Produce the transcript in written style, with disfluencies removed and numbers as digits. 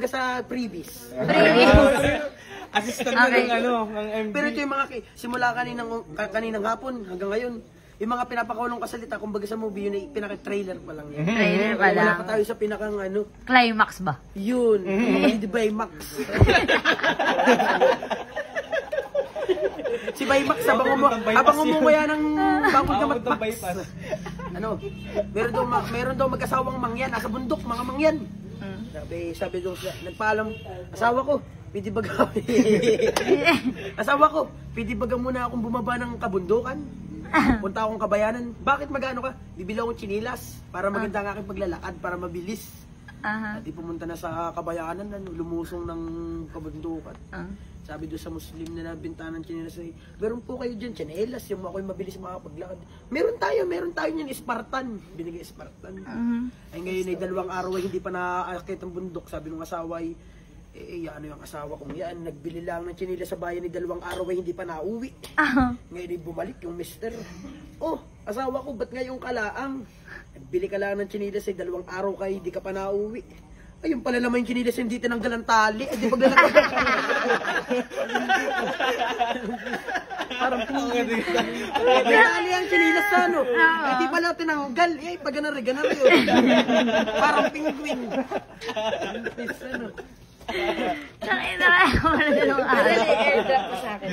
sa previous. Assistant na ng ng MD. Pero ito yung mga simula kaninang hapon hanggang ngayon, yung mga pinapakulong kasalita, kumbaga sa movie, yun ay pinaka-trailer pa lang. Trailer pa lang. Wala pa tayo sa pinakang Climax ba? Yun. Hindi Baymax. Si Baymax, habang umukuya ng bangod na matmax. Meron daw mag-asawang mangyan, nasa bundok, mga mangyan. Sabi daw, nagpaalam, asawa ko, pwede baga muna akong bumaba ng kabundukan. Punta akong kabayanan. Bakit magano ka? Bibili akong chinilas para maganda ang aking paglalakad, para mabilis. At di pumunta na sa kabayanan, lumusong ng kabundukan. Sabi doon sa Muslim na nabinta ng chinilas, meron po kayo dyan, chinilas, yung ako'y mabilis makapaglakad. Meron tayo niyan, Spartan. Binigay Spartan. Ay ngayon ay 2 araw ay hindi pa naaakit ang bundok. Sabi ng asawa ay, yung asawa kong yan, nagbili lang ng chinilas sa bayan ni 2 araw ay hindi pa nauwi. Ngayon ay bumalik yung mister. Oh, asawa ko, ba't ngayong kalaang? Nagbili ka lang ng chinilas ay 2 araw kayo, hindi ka pa nauwi. Ayun pala naman yung chinilas, hindi tinanggal ang tali. Ay, di paglalakad. Parang tali ang chinilas na, no? Ay, di pala tinanggal. Eh, pag ganari yun. Parang penguin. Tangina na ako na dalawang araw. Airdrop ko sa akin.